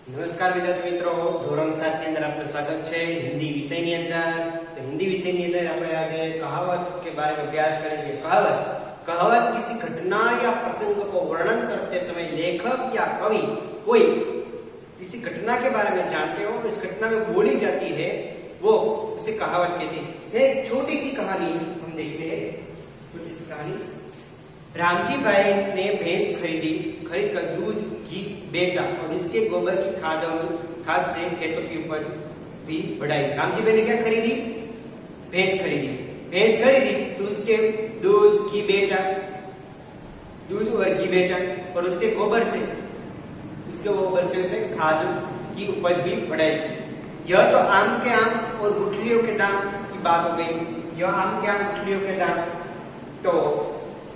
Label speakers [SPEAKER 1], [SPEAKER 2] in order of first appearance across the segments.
[SPEAKER 1] નમસ્કાર વિદ્યાર્થી મિત્રો, ધોરણ 7 ની અંદર આપનું સ્વાગત છે हिंदी विषय ની અંદર। तो हिंदी विषय ની અંદર આપણે આજે कहावत के बारे में अभ्यास करेंगे। कहावत किसी घटना या प्रसंग को वर्णन करते समय लेखक या कवि कोई किसी घटना के बारे में जानते हो, इस घटना में बोली जाती है, वो उसे कहावत कहते हैं। एक छोटी सी कहानी हम देखते हैं। छोटी सी कहानी, रामजी भाई ने भैंस खरीद कर दूध घी बेचा और इसके गोबर की खाद से खेतों की उपज भी बढ़ाई। रामजी भाई ने क्या खरीदी? भैंस खरीदी तो उसके दूध घी बेचा, दूध और घी बेचा और उसके गोबर से उसे खाद की उपज भी बढ़ाई थी। यह तो आम के आम और गुठलियों के दाम की बात हो गई। यह आम के आम गुठलियों के दाम, तो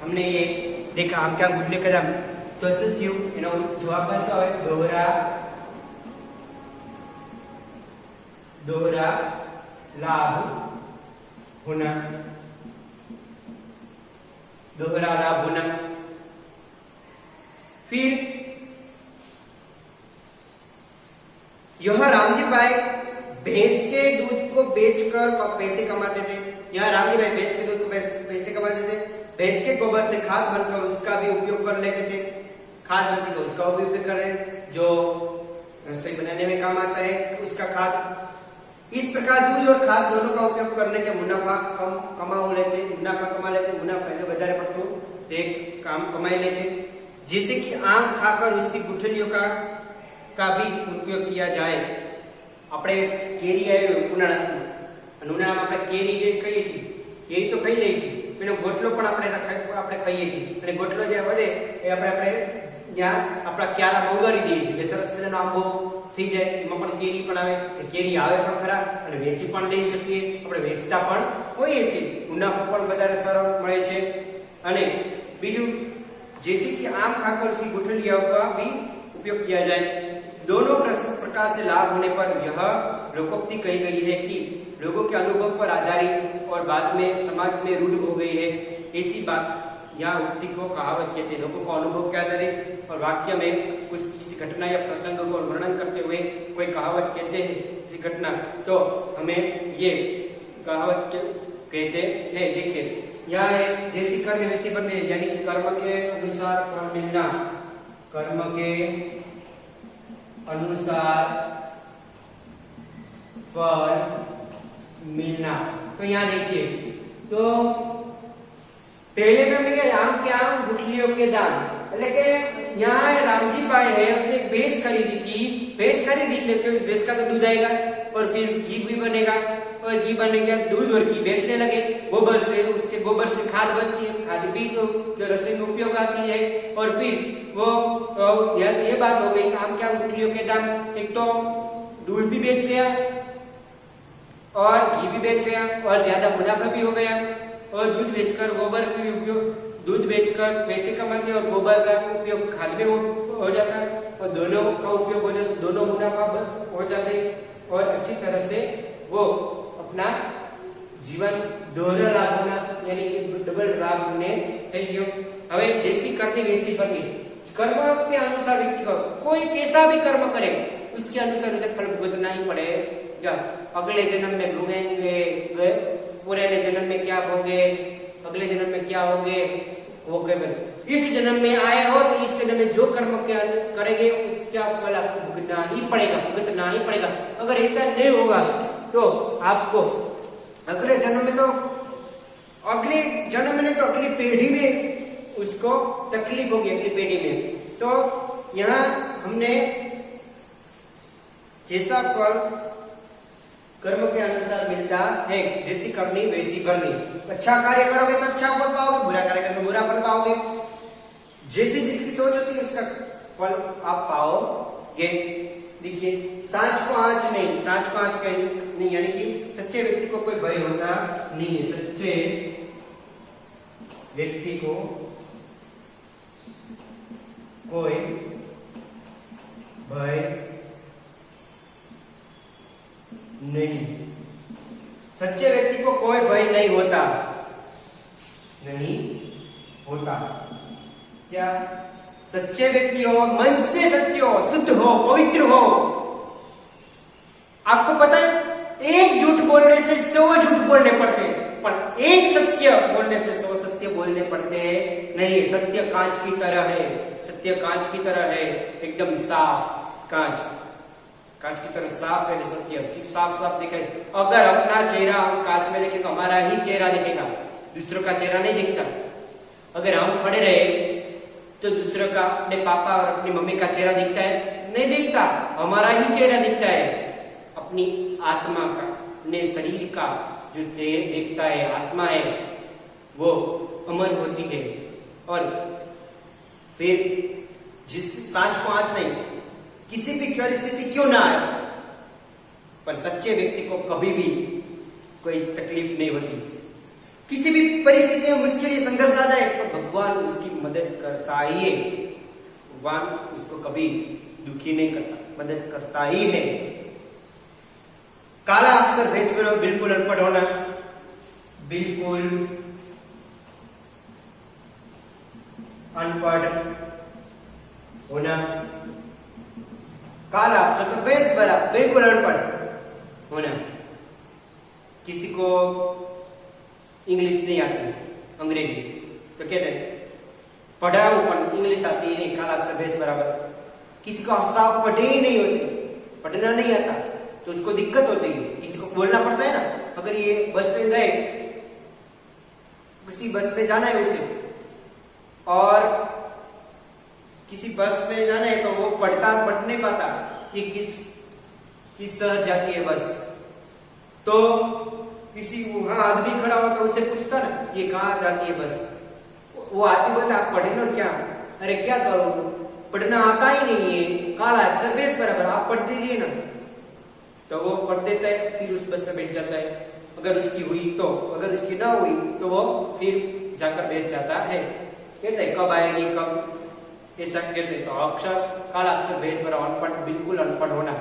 [SPEAKER 1] हमने ये देखा आम के आम गुठलियों के दाम। तो શું થયું? એનો જવાબ શું હોય? दोहरा लाभ होना। दोहरा लाभ होना। फिर यह रामजी भाई भैंस के दूध को बेचकर पैसे कमाते थे। यह रामजी भाई भैंस के दूध को पैसे कमाते थे। भैंस के गोबर से खाद बनकर उसका भी उपयोग कर लेते थे। खाद बनती है उसका भी उपयोग कर रहे, जो रसोई बनाने में काम आता है उसका खाद। इस प्रकार दूध और खाद दोनों का उपयोग करने के मुनाफा कमा लेते। मुनाफा એટલે વધારે પડતું તે કામ કમાઈ લે છે। जैसे कि आम खाकर उसकी गुठलियों का भी उपयोग किया जाए। આપણે કેરી આવ્યો ઉનાળામાં આપણે કેરી જે ખાઈએ છીએ, કેરી તો ખાઈ લઈએ છીએ, એનો ગોટલો પણ આપણે ખાઈએ છીએ અને ગોટલો જે વધે એ આપણે ત્યાં આપણા ક્યારામાં ઉગાડી દઈએ છીએ એટલે સરસ મજાનો આંબો થઈ જાય। એમાં પણ કેરી પણ આવે, કેરી આવે પણ ખરા અને વેચી પણ લઈ શકીએ, આપણે વેચતા પણ હોઈએ છીએ, મુનાફો પણ વધારે સારો મળે છે। અને બીજું, जैसे कि आम खाकर उसकी गुठलियों का भी उपयोग किया जाए। दोनों प्रकार से लाभ होने पर यह लोकोक्ति कही गई है कि लोगों के अनुभव पर आधारित और बाद में समाज में रूढ़ हो गई है। ऐसी बात या उक्ति को कहावत कहते हैं। लोगों को अनुभव के आधारित और वाक्य में कुछ किसी घटना या प्रसंग को वर्णन करते हुए कोई कहावत कहते हैं, किसी घटना, तो हमें ये कहावत कहते हैं। देखिए यहाँ है, जैसी करनी वैसी बननी, यानी कि कर्म के अनुसार फल मिलना। कर्म के अनुसार फल मिलना। तो यहाँ देखिए, तो पहले में हमें क्या, आम के आम गुठलियों के दाम, એટલે કે यहाँ रामजी भाई है, उसने एक भैंस खरीदी थी। भैंस खरीदी लेकिन भैंस का तो दूध आएगा और फिर घी भी बनेगा और घी बनेगा, दूध और घी बेचने लगे। गोबर से, उसके गोबर से खाद बनती है, खाद भी जो रसोई में उपयोग आती है। और फिर वो ये बात हो गई आम के आम गुठलियों के दाम। एक तो दूध भी बेच गया और घी भी बेच गया और ज्यादा मुनाफा भी हो गया। और दूध बेचकर गोबर का उपयोग, दूध बेचकर पैसे कमाते और गोबर का उपयोग खाद में हो जाता और दोनों का उपयोग हो जाता, दोनों मुनाफा हो जाते और अच्छी तरह से वो अपना जीवन दोहरा लाभ होना, यानी कि डबल लाभ ने થઈ ગયો। હવે जैसी करनी वैसी बननी। कर्म के अनुसार व्यक्ति को कोई कैसा भी कर्म करे उसके अनुसार उसे फल भुगतना ही पड़ेगा। अगले जन्म में भोगेंगे, पुराने जन्म में क्या भोगे, अगले जन्म में क्या होंगे वो केवल इस जन्म में आए हो, तो इस जन्म में जो कर्म करेंगे उसका फल आपको भुगतना ही पड़ेगा। अगर ऐसा नहीं होगा तो आपको अगले जन्म में तो अगली पीढ़ी में उसको तकलीफ होगी, अगली पीढ़ी में। तो यहाँ हमने जैसा फल कर्म के अनुसार मिलता है, जैसी करनी वैसी भरनी। अच्छा कार्य करोगे तो अच्छा फल पाओगे, बुरा कार्य करोगे बुरा फल पाओगे। जैसी जिसकी सोच होती है उसका फल आप पाओगे। देखिए, सांच को आंच नहीं, यानी कि सच्चे व्यक्ति को कोई भय होता नहीं है। सच्चे व्यक्ति को कोई भय नहीं, सच्चे व्यक्ति को कोई भय नहीं होता। क्या सच्चे व्यक्ति हो, मन से सच्चे हो, शुद्ध हो, पवित्र हो। आपको पता है, एक झूठ बोलने से 100 झूठ बोलने पड़ते हैं, पर एक सत्य बोलने से 100 सत्य बोलने पड़ते हैं नहीं। सत्य कांच की तरह है, सत्य कांच की तरह है, एकदम साफ कांच, कांच की तरह साफ है सत्य, साफ साफ दिखाई। अगर अपना चेहरा हम कांच में देखेंगे, हमारा ही चेहरा दिखेगा, दूसरों का चेहरा नहीं दिखता। अगर हम खड़े रहे तो दूसरों का, अपने पापा और अपनी मम्मी का चेहरा दिखता है? नहीं दिखता, हमारा ही चेहरा दिखता है। अपनी आत्मा का, अपने शरीर का जो चेहरा दिखता है, आत्मा है, वो अमर होती है। और फिर जिस सांच को आंच नहीं, किसी भी परिस्थिति क्यों ना आए, पर सच्चे व्यक्ति को कभी भी कोई तकलीफ नहीं होती। किसी भी परिस्थिति में मुश्किल या संघर्ष आ जाए तो भगवान उसकी मदद करता ही है। भगवान उसको कभी दुखी नहीं करता, मदद करता ही है। काला अक्षर भेष में बिल्कुल अनपढ़ होना, बिल्कुल अनपढ़ होना। काला अक्षर भेष भरा, बिल्कुल अनपढ़ होना। किसी को इंग्लिश नहीं आती, अंग्रेजी, तो कहते हैं पढ़ा हो पर इंग्लिश आती ही नहीं, काला अक्षर भेष बराबर। किसी को साफ पढ़े ही नहीं होते, पढ़ना नहीं आता, तो उसको दिक्कत होती है। किसी को बोलना पड़ता है ना, अगर ये बस स्टैंड गए, किसी बस में जाना है उसे, और किसी बस में जाना है तो वो पढ़ नहीं पाता कि किस शहर जाती है बस, तो किसी वहां आदमी खड़ा होता उससे पूछता ना ये कहाँ जाती है बस, वो आदमी बोलता आप पढ़े लो क्या? अरे क्या करो, पढ़ना आता ही नहीं है, काला अक्षर भेष बराबर, आप पढ़ दीजिए ना। तो वो पढ़ देता है, फिर उस बस में बैठ जाता है। अगर उसकी हुई तो, अगर उसकी ना हुई तो वो फिर जाकर बैठ जाता है। कहते हैं कब आएगी कब, ऐसा कहते तो अक्षर काला अक्षर भेष बराबर, अनपढ़, बिल्कुल अनपढ़ होना।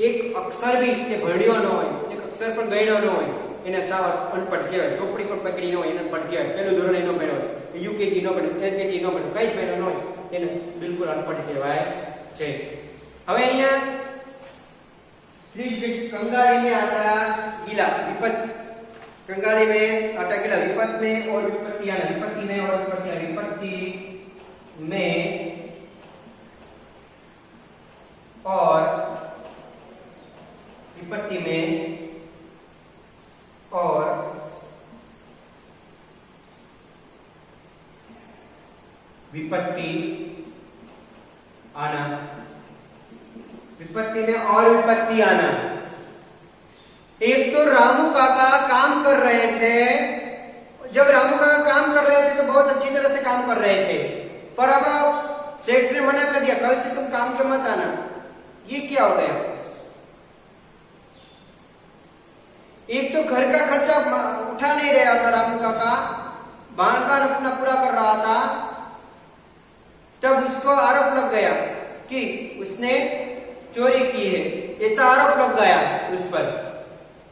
[SPEAKER 1] एक अक्षर भी इसके भણ્યો ન હોય, એક અક્ષર પણ ગણ્યો ન હોય, એને સાવ અનપઢ કહેવાય। ચોપડી પણ પકડી ન હોય એને અનપઢ કહેવાય। પહેલું ધોરણ એનો ભણ્યો હોય, યુકેજી ન ભણ્યો, એલકેજી ન ભણ્યો, કઈ જ ભણ્યો ન હોય, એને બિલકુલ અનપઢ કહેવાય છે। હવે અહીંયા ત્રીજું છે कंगाली में आटा गीला, विपत्त। कंगाली में आटा गीला, विपत्त में और विपत्ति आना, विपत्ति में और विपत्ति आना, विपत्ति में और विपत्ति में और विपत्ति आना, विपत्ति में और विपत्ति आना। एक तो रामू काका काम कर रहे थे, जब रामू काका काम कर रहे थे तो बहुत अच्छी तरह से काम कर रहे थे, पर अब सेठ ने मना कर दिया, कल से तुम काम के मत आना। ये क्या हो गया? एक तो घर का खर्चा उठा नहीं रहा था रामू काका, बान बान अपना पूरा कर रहा था, तब उसको आरोप लग गया कि उसने चोरी की है, ऐसा आरोप लग गया उस पर,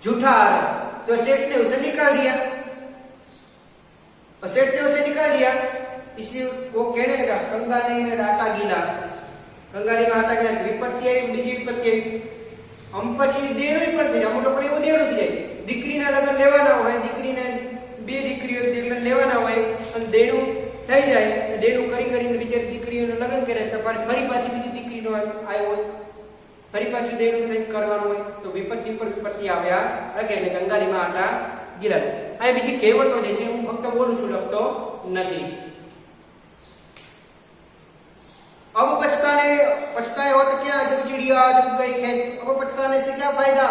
[SPEAKER 1] झूठा आरोप। तो सेठ ने उसे निकाल दिया, और सेठ ने उसे निकाल दिया। इसी वो कहने लगा कंगाली में आटा गीला, कंगाली में आटा गीला, विपत्ति आई, बीजी विपत्ति आई। આમ પછી દેણું પણ થઈ જાય, અમુક લોકો એવું દેણું થઈ જાય, દીકરીના લગ્ન લેવાના હોય, દીકરીને બે દીકરીઓ લેવાના હોય અને દેણું થઈ જાય, દેણું કરી કરીને બિચારી દીકરીઓનું લગ્ન કરે તો ફરી પાછી બીજી દીકરીનો આવ્યો હોય, ફરી પાછું દેણું થઈ કરવાનું હોય, તો વિપત્તિ પર વિપત્તિ આવ્યા રાખે એટલે કંગાલીમાં આટા ગીલા। આ બીજી કહેવત વધે છે, હું ફક્ત બોલું છું, લખતો નથી। अब पछताए हो तो क्या, जब चिड़िया चुग गई खेत। अब पछताने से क्या फायदा,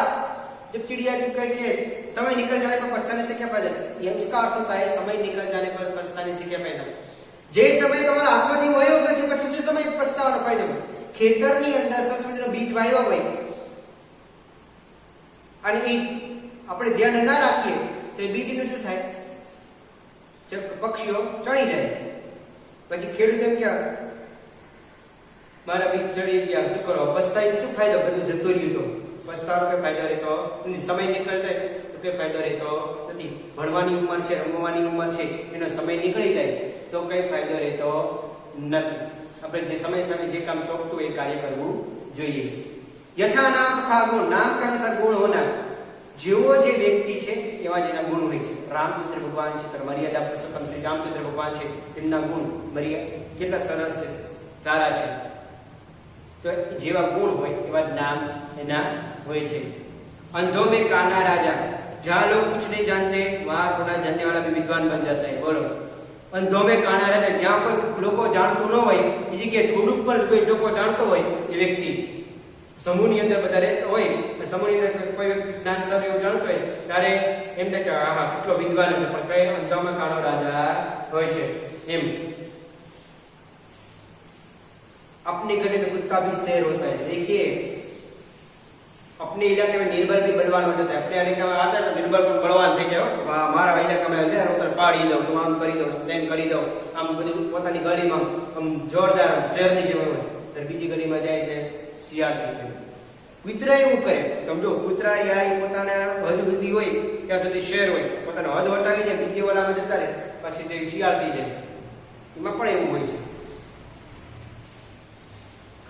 [SPEAKER 1] जब चिड़िया चुग गई खेत। समय निकल जाने पर पछताने से क्या फायदा, ये उसका अर्थ होता है समय निकल जाने पर पछताने से क्या फायदा। जे समय તમારા હાથમાંથી વયો ગયો છે પછી શું સમય પછતાવાનો ફાયદો। ખેતરની અંદર સરસવજીનો બીજ વાવ્યો હોય અને એ આપણે ધ્યાન ના રાખીએ તો એ બીજનું શું થાય, પક્ષીઓ ચણી જાય, પછી ખેડૂત એમ કે મારા બીજ ચડી ગયા, શું કરો, પછતાઈને શું ફાયદો, બધું જતું રહ્યું તો પછતાવાનો કઈ ફાયદો રહેતો, સમય નીકળતો તો કઈ ફાયદો રહેતો નથી। ભણવાની ઉંમર છે, રમવાની ઉંમર છે, એનો સમય નીકળી જાય તો કઈ ફાયદો રહેતો નથી। આપણે જે સમય સમય જે કામ સોંપતું હોય એ કાર્ય કરવું જોઈએ. યથા નામ તથા ગુણ, નામ કે અનુસાર ગુણ હોના, જેવો જે વ્યક્તિ છે એવા જ એના ગુણ હોય છે. રામચંદ્ર ભગવાન છે, મર્યાદા પુરુષોત્તમ શ્રી રામચંદ્ર ભગવાન છે, તેમના ગુણ મર્યાદા કેટલા સરસ છે, સારા છે. તો જેવા ગુણ હોય એવા જ નામ એના હોય છે. अंधों में काना राजा, जहाँ लोग कुछ नहीं जानते वहां थोड़ा जानने वाला भी विद्वान बन जाता है. बोलो, अंधों में काना राजा, જ્યાં કોઈ લોકો જાણતું ન હોય એ જગ્યાએ થોડુંક પણ કોઈ લોકો જાણતો હોય એ વ્યક્તિ સમૂહની અંદર બધા રહેતા હોય, સમૂહની અંદર કોઈ વ્યક્તિ જ્ઞાન સર એવું જાણતો હોય ત્યારે એમ થાય કે આહા કેટલો વિદ્વાન છે, પણ કઈ અંધોમાં કાળો રાજા હોય છે એમ. अपने गले में कुत्ता भी शेर होता है. देखिए, अपने इलाके में निर्बल भी बलवान हो जाता है. अपने इलाके में आता है तो निर्बल પણ બળવાન થઈ જાય. મારા ઇલાકામાં લે રોતર પાડી દઉં તો આમ કરી દઉં, તેમ કરી દઉં, આમ બધું પોતાની ગળીમાં આમ જોરદાર શેરની જેમ હોય. તો બીજી ગળીમાં જાય એટલે શિયાળ થઈ જાય. કૂતરા એવું કરે, સમજો, કૂતરા યા પોતાના હદ સુધી હોય ત્યાં સુધી શેર હોય, પોતાનો હદ વટાવી જાય, બીજી ઓલામાં જતા રહે, પછી તે શિયાળ થઈ જાય. એમાં પણ એવું હોય છે.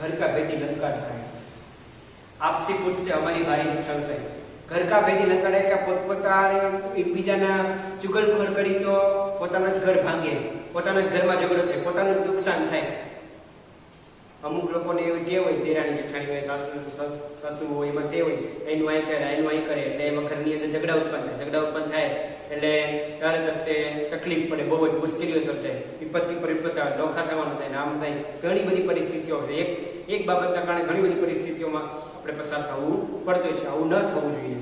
[SPEAKER 1] घर का बेटी लंका ढाए, आपसी खुद से हमारी भारी नुकसान થાય. ઘર કા બેટી લંકા ઢાએ કે પોતપોતાને એકબીજાના ચુગલખોર કરી તો પોતાનો જ ઘર ભાંગે, પોતાના જ ઘરમાં ઝઘડો થાય, પોતાનું નુકસાન થાય. અમુક લોકોને એવી ટેવ હોય, દેરાણી જેઠાણી હોય, સાસુ હોય, એમાં ટેવ હોય, એનું અહીં કરે એનું અહીં કરે એટલે એમાં ઘરની અંદર ઝઘડા ઉત્પન્ન થાય. ઝઘડા ઉત્પન્ન થાય એટલે ત્યારે તે તકલીફ પડે, બહુ જ મુશ્કેલીઓ સર્જાય, વિપત્તિ પર વિપત્તિ, ડોખા થવાનું થાય, આમ થાય, ઘણી બધી પરિસ્થિતિઓ હોય. એક બાબતના કારણે ઘણી બધી પરિસ્થિતિઓમાં આપણે પસાર થવું પડતું છે. આવું ન થવું જોઈએ.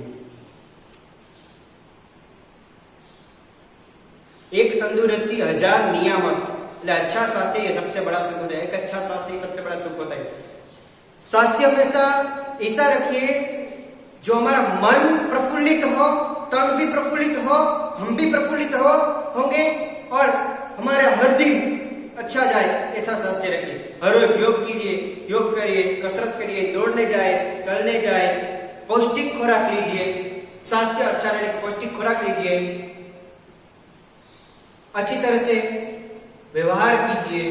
[SPEAKER 1] एक तंदुरुस्ती हजार नियामत, એટલે अच्छा स्वास्थ्य ये सबसे बड़ा सुख होता है. एक अच्छा स्वास्थ्य ये सबसे बड़ा सुख होता है. स्वास्थ्य हमेशा ऐसा रखिए जो हमारा मन प्रफुल्लित हो, तन भी प्रफुल्लित हो, हम भी प्रफुल्लित होंगे और हमारा हर दिन अच्छा जाए, ऐसा स्वास्थ्य रखिए. हर रोज योग कीजिए, योग करिए, कसरत करिए, दौड़ने जाए, चलने जाए, पौष्टिक खुराक लीजिए. स्वास्थ्य अच्छा रहने का पौष्टिक खुराक लीजिए, अच्छी तरह से व्यवहार कीजिए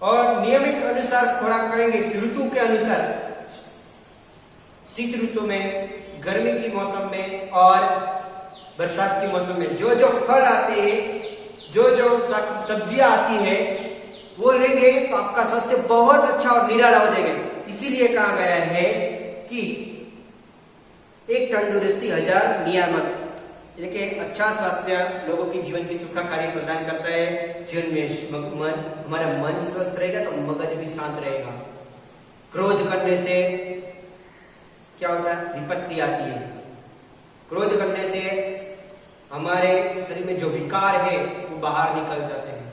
[SPEAKER 1] और नियमित अनुसार खुराक करेंगे. ऋतु के अनुसार, शीत ऋतु में, गर्मी की मौसम में और बरसात के मौसम में जो जो फल आते हैं, जो जो सब्जियां आती है वो लेंगे तो आपका स्वास्थ्य बहुत अच्छा और निराला हो जाएगा. इसीलिए कहा गया है कि एक तंदुरुस्ती हजार नियामत, એટલે કે अच्छा स्वास्थ्य लोगों की जीवन की सुखाकारी प्रदान करता है. जीवन में हमारा मन स्वस्थ रहेगा तो मगज भी शांत रहेगा. क्रोध करने से क्या होता है? विपत्ति आती है. क्रोध करने से हमारे शरीर में जो विकार है वो बाहर निकल जाते हैं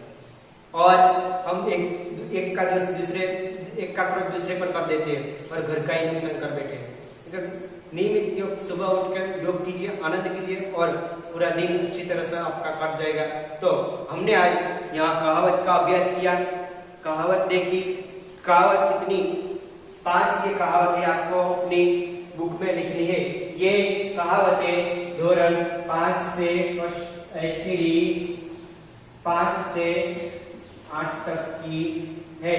[SPEAKER 1] और हम एक का क्रोध दूसरे पर कर देते हैं और घर का ही नुकसान कर बैठे हैं. नियमित योग, सुबह उठकर योग कीजिए, आनंद कीजिए और पूरा दिन अच्छी तरह से आपका कट जाएगा. तो हमने आज यहाँ कहावत का अभ्यास किया, कहावत देखी. कहावत कितनी? 5 ये कहावतें आपको अपनी बुक में लिखनी है. ये कहावतें धोरण 5 से एसटीडी 5 से 8 तक की है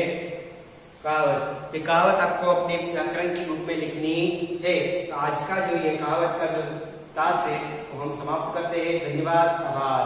[SPEAKER 1] कहावत. ये कहावत आपको अपने व्याकरण की बुक में लिखनी है. तो आज का जो ये कहावत का जो तास है वो हम समाप्त करते हैं. धन्यवाद, आभार.